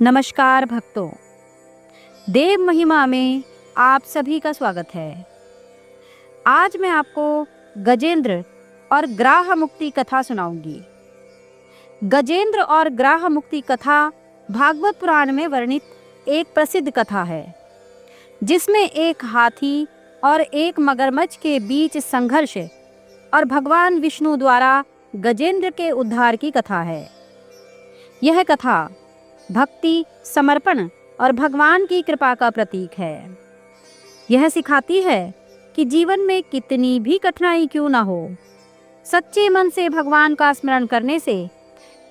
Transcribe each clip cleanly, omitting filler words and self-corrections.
नमस्कार भक्तों, देव महिमा में आप सभी का स्वागत है। आज मैं आपको गजेंद्र और ग्राह मुक्ति कथा सुनाऊंगी। गजेंद्र और ग्राह मुक्ति कथा भागवत पुराण में वर्णित एक प्रसिद्ध कथा है, जिसमें एक हाथी और एक मगरमच्छ के बीच संघर्ष और भगवान विष्णु द्वारा गजेंद्र के उद्धार की कथा है। यह कथा भक्ति, समर्पण और भगवान की कृपा का प्रतीक है। यह सिखाती है कि जीवन में कितनी भी कठिनाई क्यों न हो, सच्चे मन से भगवान का स्मरण करने से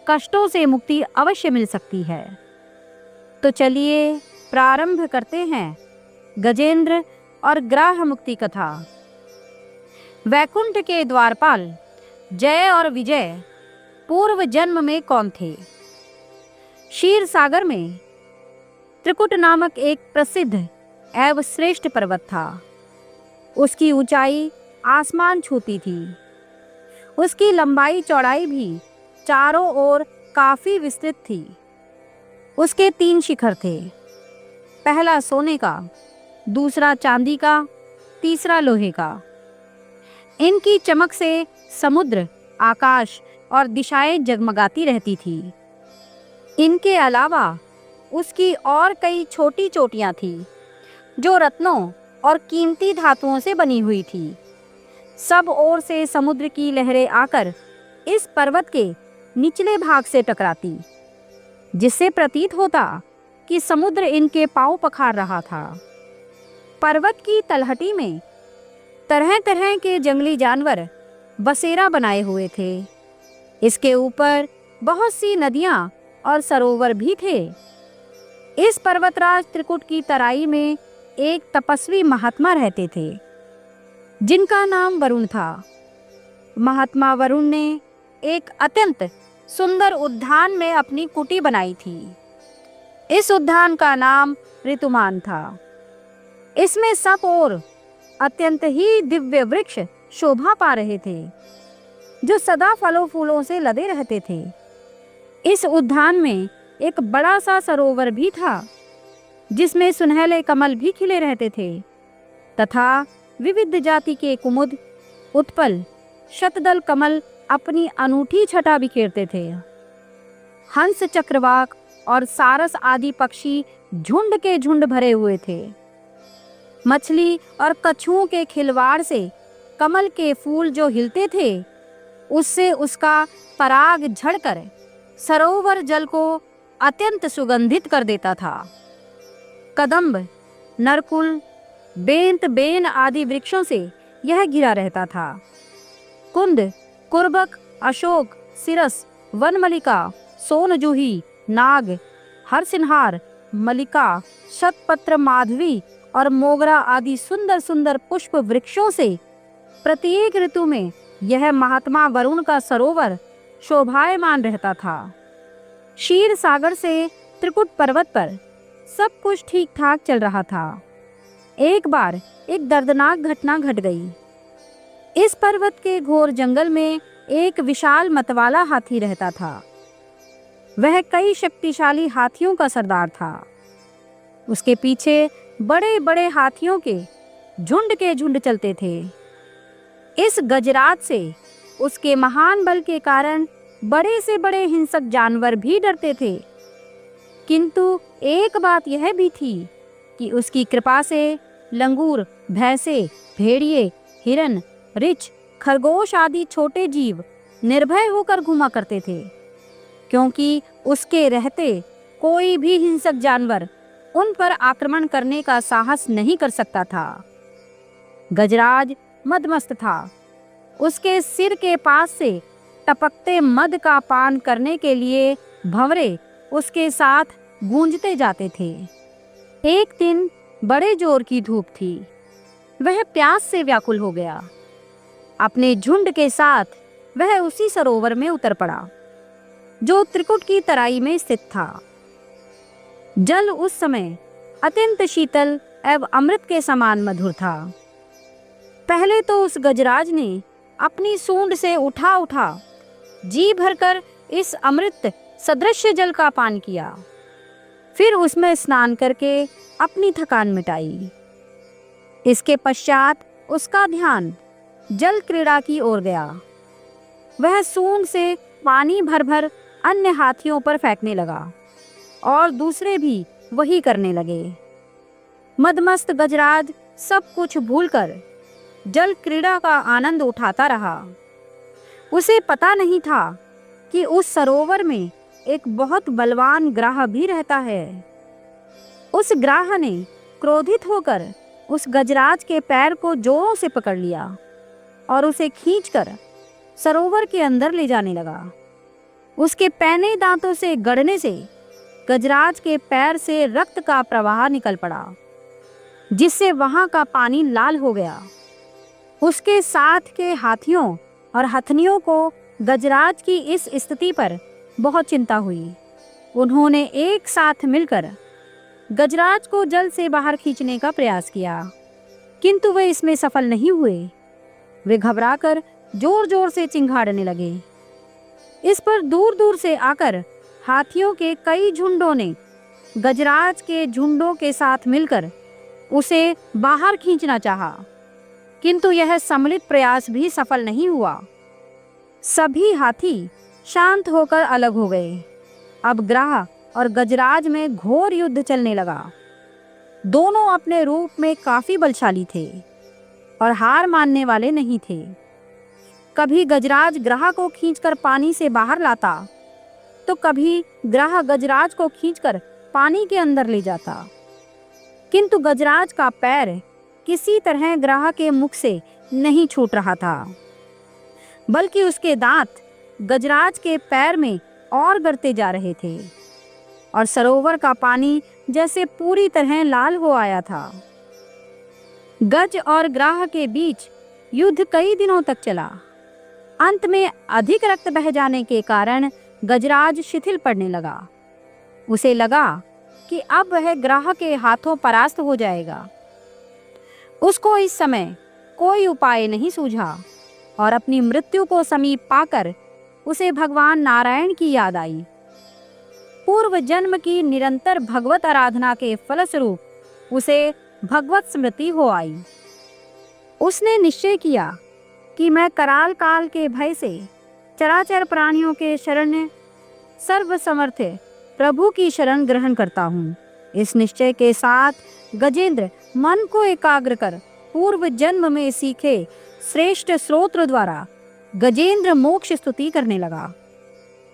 कष्टों से मुक्ति अवश्य मिल सकती है। तो चलिए प्रारंभ करते हैं गजेंद्र और ग्राह मुक्ति कथा। वैकुंठ के द्वारपाल जय और विजय पूर्व जन्म में कौन थे? क्षीर सागर में त्रिकुट नामक एक प्रसिद्ध एवं श्रेष्ठ पर्वत था। उसकी ऊंचाई आसमान छूती थी। उसकी लंबाई चौड़ाई भी चारों ओर काफी विस्तृत थी। उसके 3 शिखर थे, पहला सोने का, दूसरा चांदी का, तीसरा लोहे का। इनकी चमक से समुद्र, आकाश और दिशाएं जगमगाती रहती थी। इनके अलावा उसकी और कई छोटी चोटियां थीं, जो रत्नों और कीमती धातुओं से बनी हुई थी। सब ओर से समुद्र की लहरें आकर इस पर्वत के निचले भाग से टकराती, जिससे प्रतीत होता कि समुद्र इनके पांव पखार रहा था। पर्वत की तलहटी में तरह तरह के जंगली जानवर बसेरा बनाए हुए थे। इसके ऊपर बहुत सी नदियां और सरोवर भी थे। इस पर्वतराज त्रिकुट की तराई में एक तपस्वी महात्मा रहते थे, जिनका नाम वरुण था। महात्मा वरुण ने एक अत्यंत सुंदर उद्यान में अपनी कुटी बनाई थी। इस उद्यान का नाम ऋतुमान था। इसमें सब ओर अत्यंत ही दिव्य वृक्ष शोभा पा रहे थे, जो सदा फलों फूलों से लदे रहते थे। इस उद्यान में एक बड़ा सा सरोवर भी था, जिसमें सुनहले कमल भी खिले रहते थे तथा विविध जाति के कुमुद, उत्पल, शतदल कमल अपनी अनूठी छटा बिखेरते थे। हंस, चक्रवाक और सारस आदि पक्षी झुंड के झुंड भरे हुए थे। मछली और कछुओं के खिलवाड़ से कमल के फूल जो हिलते थे, उससे उसका पराग झड़कर सरोवर जल को अत्यंत सुगंधित कर देता था। कदम्ब, नरकुल, बेंत, बेन आदि वृक्षों से यह घिरा रहता था। कुंद, कुर्बक, अशोक, सिरस, वनमलिका, सोनजूही, नाग, हरसिंहार, मलिका, शतपत्र, माधवी और मोगरा आदि सुंदर सुंदर पुष्प वृक्षों से प्रत्येक ऋतु में यह महात्मा वरुण का सरोवर शोभायमान रहता था। क्षीर सागर से त्रिकुट पर्वत पर सब कुछ ठीक ठाक चल रहा था। एक बार एक दर्दनाक घटना घट गई। इस पर्वत के घोर जंगल में एक विशाल मतवाला हाथी रहता था। वह कई शक्तिशाली हाथियों का सरदार था। उसके पीछे बड़े बड़े हाथियों के झुंड चलते थे। इस गजराज से, उसके महान बल के कारण बड़े से बड़े हिंसक जानवर भी डरते थे। किंतु एक बात यह भी थी कि उसकी कृपा से लंगूर, भैंसे, भेड़िए, हिरन, रीछ, खरगोश आदि छोटे जीव निर्भय होकर घुमा करते थे, क्योंकि उसके रहते कोई भी हिंसक जानवर उन पर आक्रमण करने का साहस नहीं कर सकता था। गजराज मदमस्त था। उसके सिर के पास से टपकते मद का पान करने के लिए भंवरे उसके साथ गूंजते जाते थे। एक दिन बड़े जोर की धूप थी। वह प्यास से व्याकुल हो गया। अपने झुंड के साथ वह उसी सरोवर में उतर पड़ा, जो त्रिकुट की तराई में स्थित था। जल उस समय अत्यंत शीतल एवं अमृत के समान मधुर था। पहले तो उस गजराज ने अपनी सूंड से उठा जी भरकर इस अमृत सदृश जल का पान किया। फिर उसमें स्नान करके अपनी थकान मिटाई। इसके पश्चात उसका ध्यान जल क्रीड़ा की ओर गया। वह सूंड से पानी भर भर अन्य हाथियों पर फेंकने लगा और दूसरे भी वही करने लगे। मदमस्त गजराज सब कुछ भूलकर जल क्रीड़ा का आनंद उठाता रहा। उसे पता नहीं था कि उस सरोवर में एक बहुत बलवान ग्राह भी रहता है। उस ग्राह ने क्रोधित होकर उस गजराज के पैर को जोरों से पकड़ लिया और उसे खींचकर सरोवर के अंदर ले जाने लगा। उसके पैने दांतों से गड़ने से गजराज के पैर से रक्त का प्रवाह निकल पड़ा, जिससे वहां का पानी लाल हो गया। उसके साथ के हाथियों और हथनियों को गजराज की इस स्थिति पर बहुत चिंता हुई। उन्होंने एक साथ मिलकर गजराज को जल से बाहर खींचने का प्रयास किया, किंतु वे इसमें सफल नहीं हुए। वे घबराकर जोर जोर से चिंघाड़ने लगे। इस पर दूर दूर से आकर हाथियों के कई झुंडों ने गजराज के झुंडों के साथ मिलकर उसे बाहर खींचना चाहा, किंतु यह सम्मिलित प्रयास भी सफल नहीं हुआ। सभी हाथी शांत होकर अलग हो गए। अब ग्राह और गजराज में घोर युद्ध चलने लगा। दोनों अपने रूप में काफी बलशाली थे और हार मानने वाले नहीं थे। कभी गजराज ग्राह को खींचकर पानी से बाहर लाता, तो कभी ग्राह गजराज को खींचकर पानी के अंदर ले जाता, किंतु गजराज का पैर किसी तरह ग्राह के मुख से नहीं छूट रहा था, बल्कि उसके दांत गजराज के पैर में और गड़ते जा रहे थे और सरोवर का पानी जैसे पूरी तरह लाल हो आया था। गज और ग्राह के बीच युद्ध कई दिनों तक चला। अंत में अधिक रक्त बह जाने के कारण गजराज शिथिल पड़ने लगा। उसे लगा कि अब वह ग्राह के हाथों परास्त हो जाएगा। उसको इस समय कोई उपाय नहीं सूझा और अपनी मृत्यु को समीप पाकर उसे भगवान नारायण की याद आई। पूर्व जन्म की निरंतर भगवत आराधना के फलस्वरूप उसे भगवत स्मृति हो आई। उसने निश्चय किया कि मैं कराल काल के भय से चराचर प्राणियों के शरण सर्वसमर्थ प्रभु की शरण ग्रहण करता हूँ। इस निश्चय के साथ गजेंद्र मन को एकाग्र कर पूर्व जन्म में सीखे श्रेष्ठ स्तोत्र द्वारा गजेंद्र मोक्ष स्तुति करने लगा।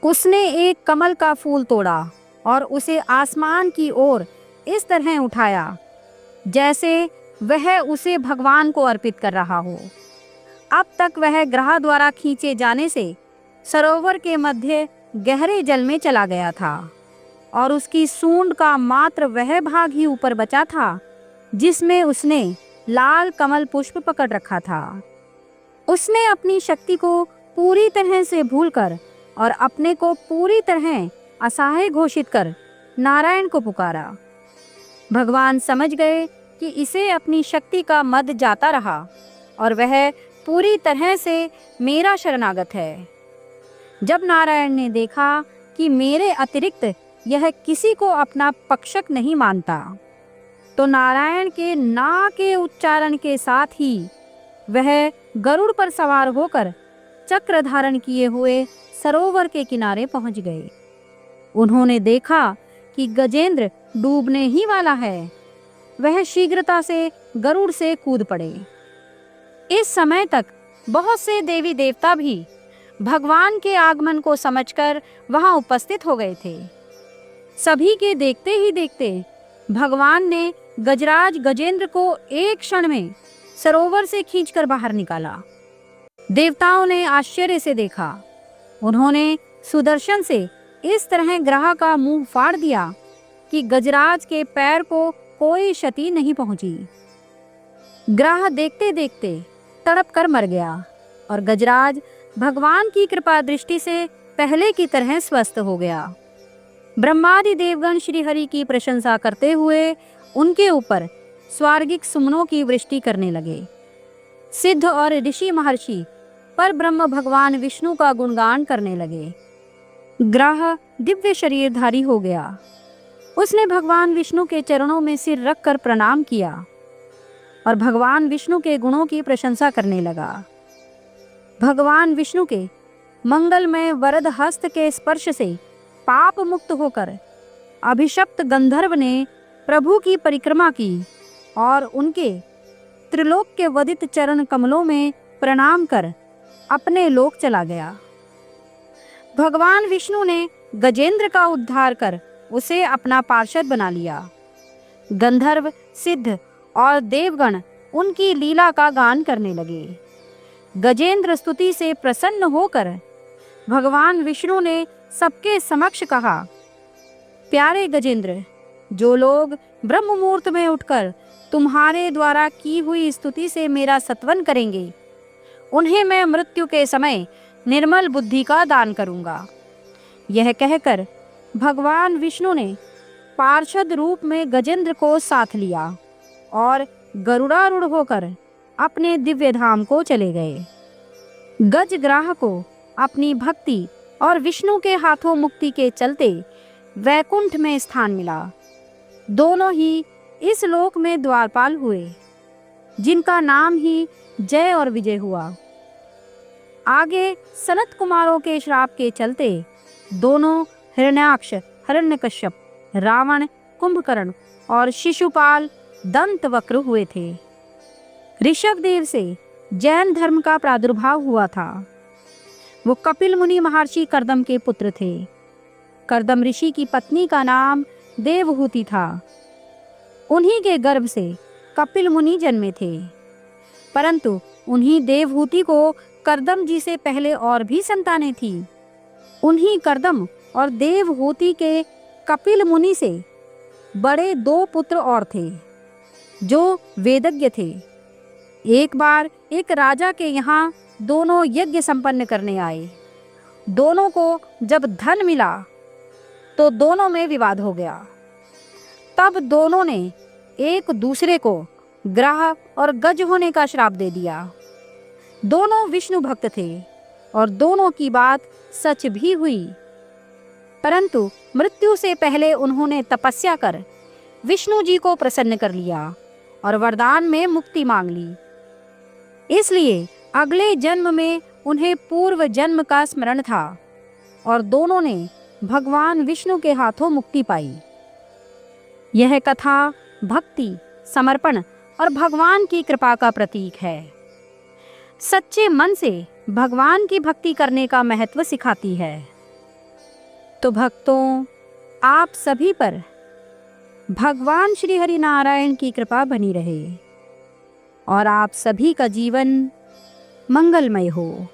उसने एक कमल का फूल तोड़ा और उसे आसमान की ओर इस तरह उठाया जैसे वह उसे भगवान को अर्पित कर रहा हो। अब तक वह ग्राह द्वारा खींचे जाने से सरोवर के मध्य गहरे जल में चला गया था और उसकी सूंड का मात्र वह भाग ही ऊपर बचा था जिसमें उसने लाल कमल पुष्प पकड़ रखा था। उसने अपनी शक्ति को पूरी तरह से भूलकर और अपने को पूरी तरह असहाय घोषित कर नारायण को पुकारा। भगवान समझ गए कि इसे अपनी शक्ति का मद जाता रहा और वह पूरी तरह से मेरा शरणागत है। जब नारायण ने देखा कि मेरे अतिरिक्त यह किसी को अपना पक्षक नहीं मानता, तो नारायण के ना के उच्चारण के साथ ही वह गरुड़ पर सवार होकर चक्र धारण किए हुए सरोवर के किनारे पहुंच गए। उन्होंने देखा कि गजेंद्र डूबने ही वाला है। वह शीघ्रता से गरुड़ से कूद पड़े। इस समय तक बहुत से देवी देवता भी भगवान के आगमन को समझकर वहां उपस्थित हो गए थे। सभी के देखते ही देखते भगवान ने गजराज गजेंद्र को एक क्षण में सरोवर से खींचकर बाहर निकाला। देवताओं ने आश्चर्य से देखा। उन्होंने सुदर्शन से इस तरह ग्राह का मुंह फाड़ दिया कि गजराज के पैर को कोई क्षति नहीं पहुंची। ग्राह देखते देखते तड़प कर मर गया और गजराज भगवान की कृपा दृष्टि से पहले की तरह स्वस्थ हो गया। ब्रह्मादि देवगण श्री हरि की प्रशंसा करते हुए उनके ऊपर स्वर्गिक सुमनों की वृष्टि करने लगे। सिद्ध और ऋषि महर्षि पर ब्रह्म भगवान विष्णु का गुणगान करने लगे। ग्राह दिव्य शरीरधारी हो गया। उसने भगवान विष्णु के चरणों में सिर रखकर प्रणाम किया और भगवान विष्णु के गुणों की प्रशंसा करने लगा। भगवान विष्णु के मंगलमय वरद हस्त के स्पर्श से पाप मुक्त होकर अभिशप्त गंधर्व ने प्रभु की परिक्रमा की और उनके त्रिलोक के वदित चरण कमलों में प्रणाम कर अपने लोक चला गया। भगवान विष्णु ने गजेंद्र का उद्धार कर उसे अपना पार्षद बना लिया। गंधर्व, सिद्ध और देवगण उनकी लीला का गान करने लगे। गजेंद्र स्तुति से प्रसन्न होकर भगवान विष्णु ने सबके समक्ष कहा, प्यारे गजेंद्र, जो लोग ब्रह्म मुहूर्त में उठकर तुम्हारे द्वारा की हुई स्तुति से मेरा सत्वन करेंगे, उन्हें मैं मृत्यु के समय निर्मल बुद्धि का दान करूंगा। यह कहकर भगवान विष्णु ने पार्षद रूप में गजेंद्र को साथ लिया और गरुड़ारूढ़ होकर अपने दिव्य धाम को चले गए। गजग्राह को अपनी भक्ति और विष्णु के हाथों मुक्ति के चलते वैकुंठ में स्थान मिला। दोनों ही इस लोक में द्वारपाल हुए, जिनका नाम ही जय और विजय हुआ। आगे सनत कुमारों के श्राप के चलते दोनों हिरण्याक्ष, हिरण्यकश्यप, रावण, कुंभकर्ण और शिशुपाल दंतवक्र हुए थे। ऋषभदेव से जैन धर्म का प्रादुर्भाव हुआ था। वो कपिल मुनि महर्षि कर्दम के पुत्र थे। कर्दम ऋषि की पत्नी का नाम देवहूति था। उन्हीं के गर्भ से कपिल मुनि जन्मे थे। परंतु उन्हीं देवहूति को कर्दम जी से पहले और भी संतानें थी। उन्हीं कर्दम और देवहूति के कपिल मुनि से बड़े 2 पुत्र और थे, जो वेदज्ञ थे। एक बार एक राजा के यहाँ दोनों यज्ञ संपन्न करने आए। दोनों को जब धन मिला तो दोनों में विवाद हो गया। तब दोनों ने एक दूसरे को ग्राह और गज होने का श्राप दे दिया। दोनों विष्णु भक्त थे और दोनों की बात सच भी हुई। परंतु मृत्यु से पहले उन्होंने तपस्या कर विष्णु जी को प्रसन्न कर लिया और वरदान में मुक्ति मांग ली। इसलिए अगले जन्म में उन्हें पूर्व जन्म का स्मरण था और दोनों ने भगवान विष्णु के हाथों मुक्ति पाई। यह कथा भक्ति, समर्पण और भगवान की कृपा का प्रतीक है। सच्चे मन से भगवान की भक्ति करने का महत्व सिखाती है। तो भक्तों, आप सभी पर भगवान श्री हरि नारायण की कृपा बनी रहे और आप सभी का जीवन मंगलमय हो।